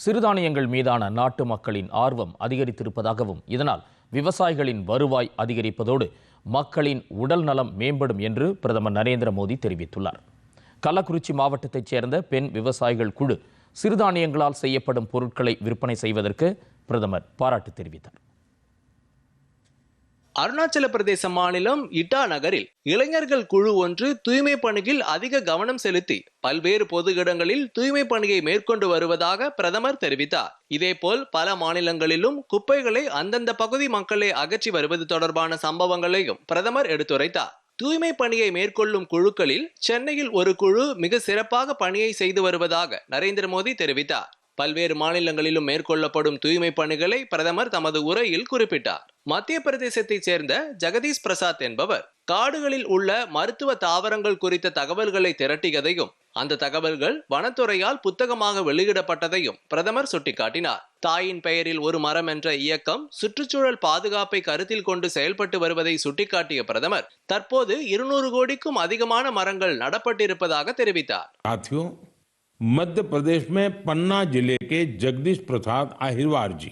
சிறுதானியங்கள் மீதான நாட்டு மக்களின் ஆர்வம் அதிகரித்திருப்பதாகவும் இதனால் விவசாயிகளின் வருவாய் அதிகரிப்பதோடு மக்களின் உடல் நலம் மேம்படும் என்று பிரதமர் நரேந்திர மோடி தெரிவித்துள்ளார். கள்ளக்குறிச்சி மாவட்டத்தைச் சேர்ந்த பெண் விவசாயிகள் குழு சிறுதானியங்களால் செய்யப்படும் பொருட்களை விற்பனை செய்வதற்கு பிரதமர் பாராட்டு தெரிவித்தார். அருணாச்சல பிரதேச மாநிலம் இட்டா நகரில் இளைஞர்கள் குழு ஒன்று தூய்மை பணியில் அதிக கவனம் செலுத்தி பல்வேறு பொது இடங்களில் தூய்மை பணியை மேற்கொண்டு வருவதாக பிரதமர் தெரிவித்தார். இதேபோல் பல மாநிலங்களிலும் குப்பைகளை அந்தந்த பகுதி மக்களே அகற்றி வருவது தொடர்பான சம்பவங்களையும் பிரதமர் எடுத்துரைத்தார். தூய்மை பணியை மேற்கொள்ளும் குழுக்களில் சென்னையில் ஒரு குழு மிக சிறப்பாக பணியை செய்து வருவதாக நரேந்திர மோடி தெரிவித்தார். பல்வேறு மாநிலங்களிலும் மேற்கொள்ளப்படும் தூய்மை பணிகளை பிரதமர் தமது உரையில் குறிப்பிட்டார். மத்திய பிரதேசத்தைச் சேர்ந்த ஜெகதீஷ் பிரசாத் என்பவர் காடுகளில் உள்ள மருத்துவ தாவரங்கள் குறித்த தகவல்களை திரட்டியதையும் அந்த தகவல்கள் வனத்துறையால் புத்தகமாக வெளியிடப்பட்டதையும் பிரதமர் சுட்டிக்காட்டினார். தாயின் பெயரில் ஒரு மரம் என்ற இயக்கம் சுற்றுச்சூழல் பாதுகாப்பை கருத்தில் கொண்டு செயல்பட்டு வருவதை சுட்டிக்காட்டிய பிரதமர் தற்போது 200 கோடிக்கும் அதிகமான மரங்கள் நடப்பட்டிருப்பதாக தெரிவித்தார். मध्य प्रदेश में पन्ना जिले के जगदीश प्रसाद आहिरवार जी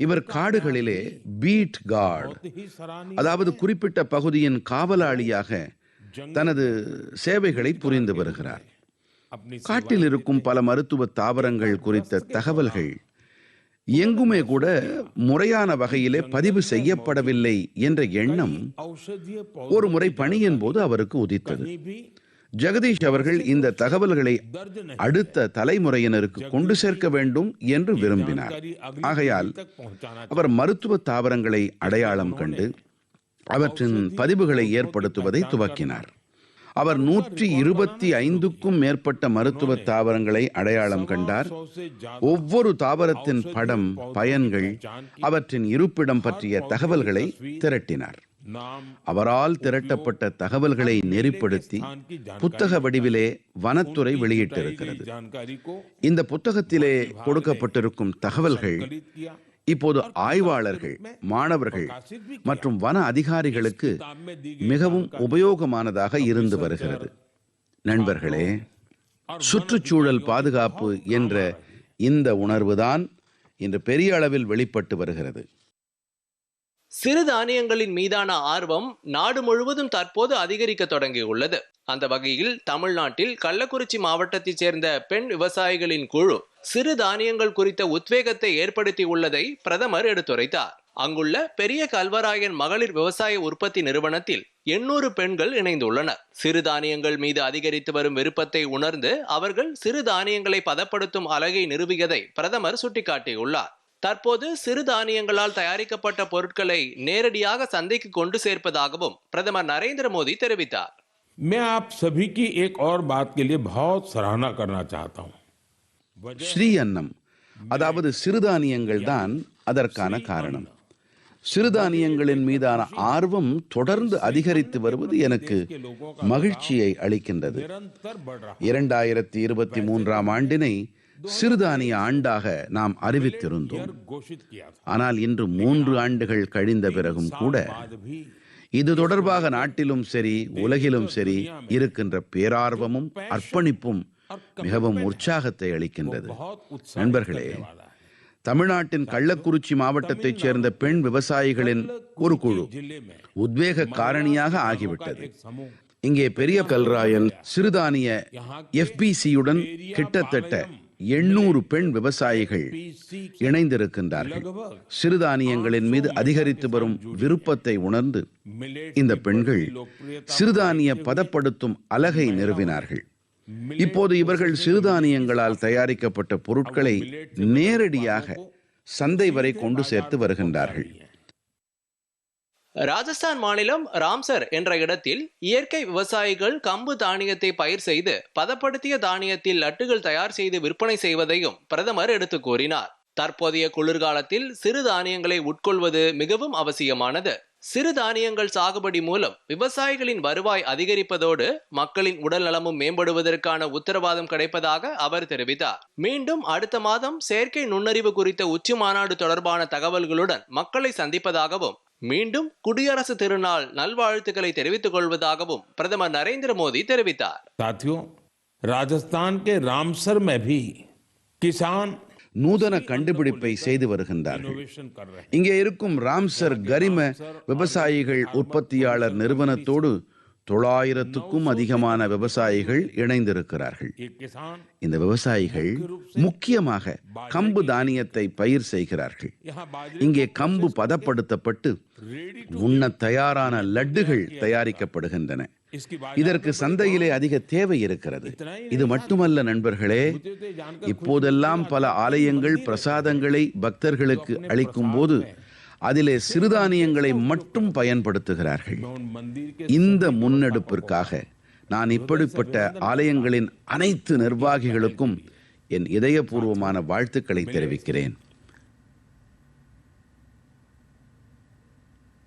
இவர் காடுகளிலே பீட் கார்டு, அதாவது குறிப்பிட்ட பகுதியின் காவலாளியாக தனது சேவைகளை புரிந்து வருகிறார். காட்டில் இருக்கும் பல மருத்துவ தாவரங்கள் குறித்த தகவல்கள் எங்குமே கூட முறையான வகையிலே பதிவு செய்யப்படவில்லை என்ற எண்ணம் ஒரு முறை பணியின் போது அவருக்கு உதித்தது. ஜெகதீஷ் அவர்கள் இந்த தகவல்களை அடுத்த தலைமுறையினருக்கு கொண்டு சேர்க்க வேண்டும் என்று விரும்பினார். ஆகையால் அவர் மருத்துவ தாவரங்களை அடையாளம் கண்டு அவற்றின் பதிவுகளை ஏற்படுத்துவதை துவக்கினார். அவர் 125க்கும் மேற்பட்ட மருத்துவ தாவரங்களை அடையாளம் கண்டார். ஒவ்வொரு தாவரத்தின் படம், பயன்கள், அவற்றின் இருப்பிடம் பற்றிய தகவல்களை திரட்டினார். அவரால் திரட்டப்பட்ட தகவல்களை நெறிப்படுத்தி புத்தக வடிவிலே வனத்துறை வெளியிட்டிருக்கிறது. இந்த புத்தகத்திலே கொடுக்கப்பட்டிருக்கும் தகவல்கள் இப்போது ஆய்வாளர்கள், மாணவர்கள் மற்றும் வன அதிகாரிகளுக்கு மிகவும் உபயோகமானதாக இருந்து வருகிறது. நண்பர்களே, சுற்றுச்சூழல் பாதுகாப்பு என்ற இந்த உணர்வுதான் இன்று பெரிய அளவில் வெளிப்பட்டு வருகிறது. சிறுதானியங்களின் மீதான ஆர்வம் நாடு முழுவதும் தற்போது அதிகரிக்க தொடங்கியுள்ளது. அந்த வகையில் தமிழ்நாட்டில் கள்ளக்குறிச்சி மாவட்டத்தைச் சேர்ந்த பெண் விவசாயிகளின் குழு சிறுதானியங்கள் குறித்த உத்வேகத்தை ஏற்படுத்தி உள்ளதை பிரதமர் எடுத்துரைத்தார். அங்குள்ள பெரிய கல்வராயன் மகளிர் விவசாய உற்பத்தி நிறுவனத்தில் 800 பெண்கள் இணைந்துள்ளனர். சிறுதானியங்கள் மீது அதிகரித்து வரும் விருப்பத்தை உணர்ந்து அவர்கள் சிறுதானியங்களை பதப்படுத்தும் அலகை நிறுவியதை பிரதமர் சுட்டிக்காட்டியுள்ளார். தற்போது சிறுதானியங்களால் தயாரிக்கப்பட்ட பொருட்களை நேரடியாக சந்தைக்கு கொண்டு சேர்ப்பதாகவும் பிரதமர் நரேந்திர மோடி தெரிவித்தார். मैं आप सभी की एक और बात के लिए बहुत सराहना करना चाहता हूं. ஸ்ரீ அன்னம், அதாவது சிறுதானியங்கள் தான் அதற்கான காரணம். சிறுதானியங்களின் மீதான ஆர்வம் தொடர்ந்து அதிகரித்து வருவது எனக்கு மகிழ்ச்சியை அளிக்கின்றது. 2023ஆம் ஆண்டினை சிறுதானிய ஆண்டாக நாம் அறிவித்திருந்தோம். ஆனால் இன்று 3 ஆண்டுகள் கழிந்த பிறகும் கூட இது தொடர்பாக நாட்டிலும் சரி உலகிலும் சரி இருக்கின்ற பேரார்வமும் அர்ப்பணிப்பும் மிகவும் உற்சாகத்தை அளிக்கின்றது. நண்பர்களே, தமிழ்நாட்டின் கள்ளக்குறிச்சி மாவட்டத்தைச் சேர்ந்த பெண் விவசாயிகளின் ஒரு குழு உத்வேக காரணியாக ஆகிவிட்டது. இங்கே பெரிய கல்ராயன் சிறுதானிய FBCயுடன் கிட்டத்தட்ட 800 பெண் விவசாயிகள் இணைந்திருக்கின்றார்கள். சிறுதானியங்களின் மீது அதிகரித்து வரும் விருப்பத்தை உணர்ந்து இந்த பெண்கள் சிறுதானிய பதப்படுத்தும் அலகை நிறுவினார்கள். இப்போது இவர்கள் சிறுதானியங்களால் தயாரிக்கப்பட்ட பொருட்களை நேரடியாக சந்தை வரை கொண்டு சேர்த்து வருகின்றார்கள். ராஜஸ்தான் மாநிலம் ராம்சர் என்ற இடத்தில் இயற்கை விவசாயிகள் கம்பு தானியத்தை பயிர் செய்து பதப்படுத்திய தானியத்தில் லட்டுகள் தயார் செய்து விற்பனை செய்வதையும் பிரதமர் எடுத்து கூறினார். தற்போதைய குளிர்காலத்தில் சிறுதானியங்களை உட்கொள்வது மிகவும் அவசியமானது. சிறுதானியங்கள் சாகுபடி மூலம் விவசாயிகளின் வருவாய் அதிகரிப்பதோடு மக்களின் உடல் நலமும் மேம்படுவதற்கான உத்தரவாதம் கிடைப்பதாக அவர் தெரிவித்தார். மீண்டும் அடுத்த மாதம் செயற்கை நுண்ணறிவு குறித்த உச்சி மாநாடு தொடர்பான தகவல்களுடன் மக்களை சந்திப்பதாகவும் மீண்டும் குடியரசு திருநாள் நல்வாழ்த்துக்களை தெரிவித்துக் கொள்வதாகவும் பிரதமர் நரேந்திர மோடி தெரிவித்தார். साथियों, राजस्थान के रामसर में भी किसान நூதன கண்டுபிடிப்பை செய்து வருகின்றார்கள். इनोवेशन कर रहे हैं। இங்கே இருக்கும் ராம்சர் கரிம விவசாயிகள் உற்பத்தியாளர் நிறுவனத்தோடு 900க்கும் அதிகமான விவசாயிகள் இணைந்திருக்கிறார்கள். ये किसान இந்த விவசாயிகள் முக்கியமாக கம்பு தானியத்தை பயிர் செய்கிறார்கள். यहाँ बाजरे இங்கே கம்பு பதப்படுத்தப்பட்டு உண்ண தயாரான லட்டுகள் தயாரிக்கப்படுகின்றன. इसकी இதற்கு சந்தையிலே அதிக தேவை இருக்கிறது. இது மட்டுமல்ல நண்பர்களே, இப்போதெல்லாம் பல ஆலயங்கள் பிரசாதங்களை பக்தர்களுக்கு அளிக்கும் போது அதிலே சிறுதானியங்களை மட்டும் பயன்படுத்துகிறார்கள். मंदिर के இந்த முன்னெடுப்பிற்காக நான் இப்படிப்பட்ட ஆலயங்களின் அனைத்து நிர்வாகிகளுக்கும் என் இதயபூர்வமான வாழ்த்துக்களை தெரிவிக்கிறேன்.